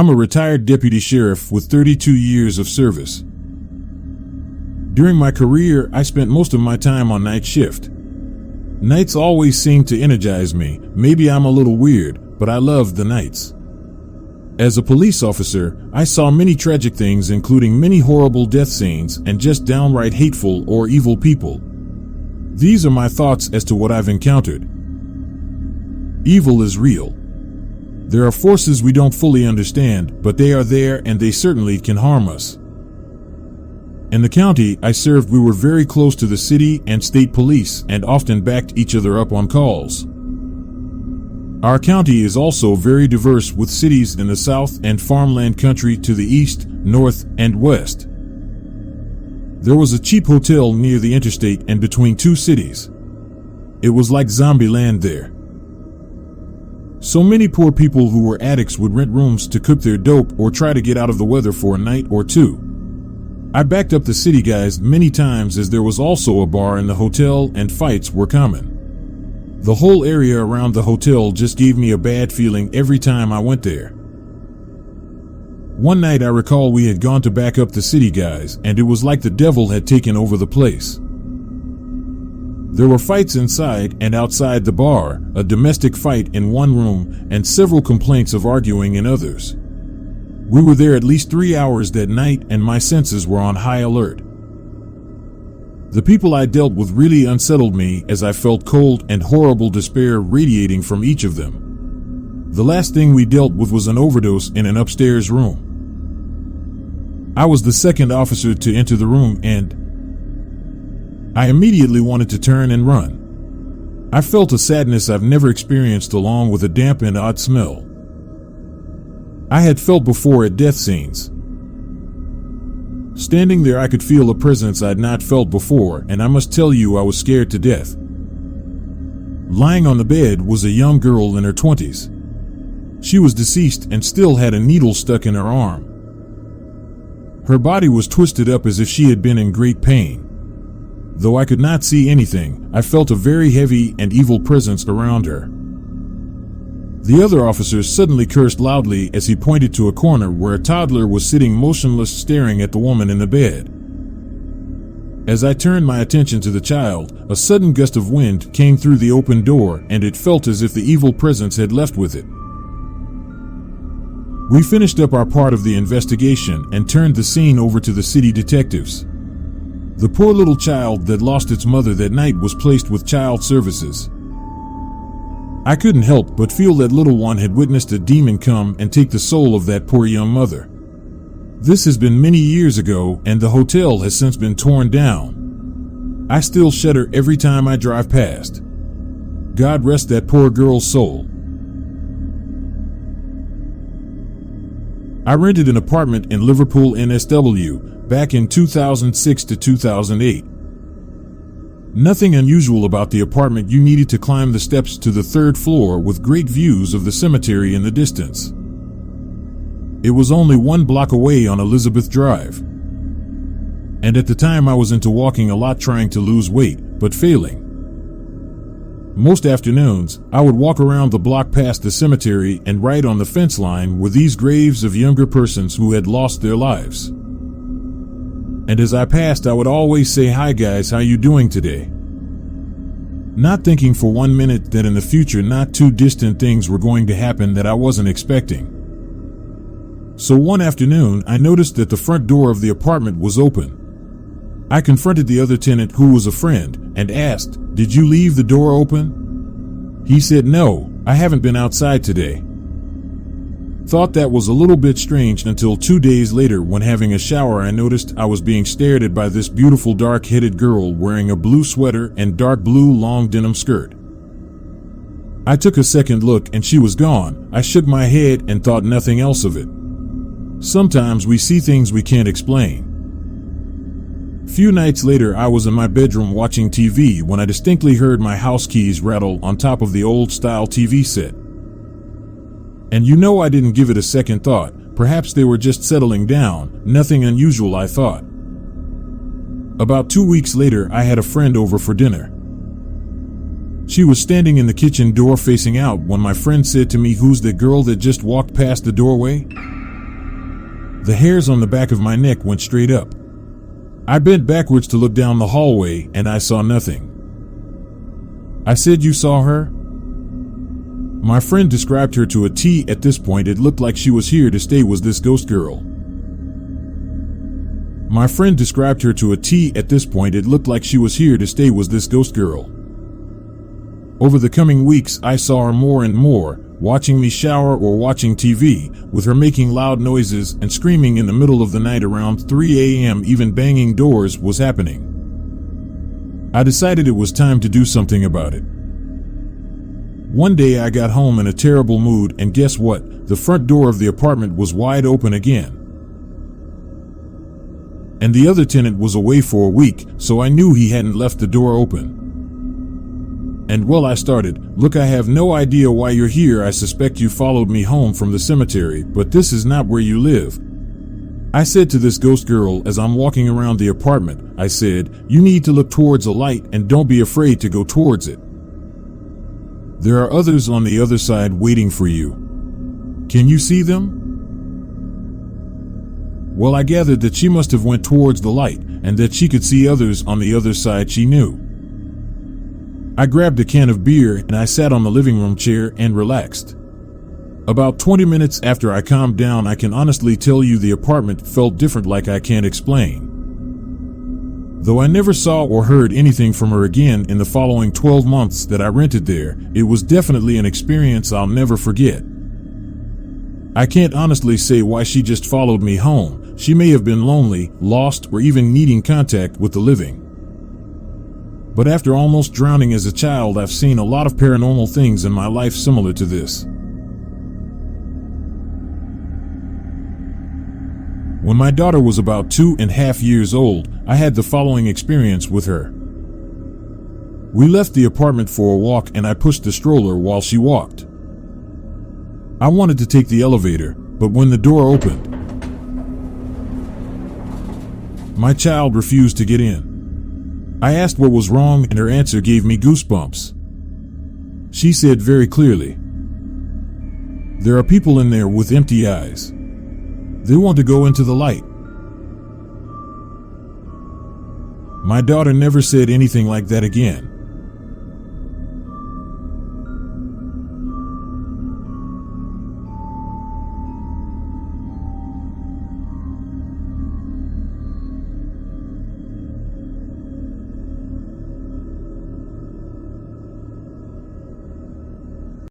I'm a retired deputy sheriff with 32 years of service. During my career, I spent most of my time on night shift. Nights always seem to energize me. Maybe I'm a little weird, but I love the nights. As a police officer, I saw many tragic things, including many horrible death scenes and just downright hateful or evil people. These are my thoughts as to what I've encountered. Evil is real. There are forces we don't fully understand, but they are there and they certainly can harm us. In the county I served, we were very close to the city and state police and often backed each other up on calls. Our county is also very diverse, with cities in the south and farmland country to the east, north, and west. There was a cheap hotel near the interstate and between two cities. It was like zombie land there. So many poor people who were addicts would rent rooms to cook their dope or try to get out of the weather for a night or two. I backed up the city guys many times, as there was also a bar in the hotel and fights were common. The whole area around the hotel just gave me a bad feeling every time I went there. One night I recall we had gone to back up the city guys, and it was like the devil had taken over the place. There were fights inside and outside the bar, a domestic fight in one room, and several complaints of arguing in others. We were there at least 3 hours that night, and my senses were on high alert. The people I dealt with really unsettled me, as I felt cold and horrible despair radiating from each of them. The last thing we dealt with was an overdose in an upstairs room. I was the second officer to enter the room, and I immediately wanted to turn and run. I felt a sadness I've never experienced, along with a damp and odd smell I had felt before at death scenes. Standing there, I could feel a presence I'd not felt before, and I must tell you, I was scared to death. Lying on the bed was a young girl in her 20s. She was deceased and still had a needle stuck in her arm. Her body was twisted up as if she had been in great pain. Though I could not see anything, I felt a very heavy and evil presence around her. The other officer suddenly cursed loudly as he pointed to a corner where a toddler was sitting motionless, staring at the woman in the bed. As I turned my attention to the child, a sudden gust of wind came through the open door, and it felt as if the evil presence had left with it. We finished up our part of the investigation and turned the scene over to the city detectives. The poor little child that lost its mother that night was placed with child services. I couldn't help but feel that little one had witnessed a demon come and take the soul of that poor young mother. This has been many years ago, and the hotel has since been torn down. I still shudder every time I drive past. God rest that poor girl's soul. I rented an apartment in Liverpool, NSW, back in 2006 to 2008. Nothing unusual about the apartment. You needed to climb the steps to the 3rd floor with great views of the cemetery in the distance. It was only 1 block away on Elizabeth Drive. And at the time I was into walking a lot, trying to lose weight, but failing. Most afternoons, I would walk around the block past the cemetery, and right on the fence line were these graves of younger persons who had lost their lives. And as I passed, I would always say, "Hi guys, how you doing today?" Not thinking for 1 minute that in the future not too distant things were going to happen that I wasn't expecting. So one afternoon, I noticed that the front door of the apartment was open. I confronted the other tenant, who was a friend, and asked, "Did you leave the door open?" He said, "No, I haven't been outside today." Thought that was a little bit strange until 2 days later, when having a shower, I noticed I was being stared at by this beautiful dark-headed girl wearing a blue sweater and dark blue long denim skirt. I took a second look and she was gone. I shook my head and thought nothing else of it. Sometimes we see things we can't explain. Few nights later, I was in my bedroom watching TV when I distinctly heard my house keys rattle on top of the old-style TV set. And you know, I didn't give it a second thought. Perhaps they were just settling down. Nothing unusual, I thought. About 2 weeks later, I had a friend over for dinner. She was standing in the kitchen door facing out when my friend said to me, "Who's that girl that just walked past the doorway?" The hairs on the back of my neck went straight up. I bent backwards to look down the hallway and I saw nothing. I said, "You saw her?" My friend described her to a T. At this point, it looked like she was here to stay. Was this ghost girl? My friend described her to a T. At this point, it looked like she was here to stay. Was this ghost girl? Over the coming weeks, I saw her more and more, watching me shower or watching TV, with her making loud noises and screaming in the middle of the night around 3 a.m. Even banging doors was happening. I decided it was time to do something about it. One day I got home in a terrible mood, and guess what? The front door of the apartment was wide open again. And the other tenant was away for a week, so I knew he hadn't left the door open. And well, I started, "Look, I have no idea why you're here. I suspect you followed me home from the cemetery, but this is not where you live." I said to this ghost girl as I'm walking around the apartment, I said, "You need to look towards a light and don't be afraid to go towards it. There are others on the other side waiting for you. Can you see them?" Well, I gathered that she must have went towards the light and that she could see others on the other side. She knew. I grabbed a can of beer and I sat on the living room chair and relaxed. About 20 minutes after I calmed down, I can honestly tell you the apartment felt different, like I can't explain. Though I never saw or heard anything from her again in the following 12 months that I rented there, it was definitely an experience I'll never forget. I can't honestly say why she just followed me home. She may have been lonely, lost, or even needing contact with the living. But after almost drowning as a child, I've seen a lot of paranormal things in my life similar to this. When my daughter was about 2.5 years old, I had the following experience with her. We left the apartment for a walk and I pushed the stroller while she walked. I wanted to take the elevator, but when the door opened, my child refused to get in. I asked what was wrong and her answer gave me goosebumps. She said very clearly, "There are people in there with empty eyes. They want to go into the light." My daughter never said anything like that again.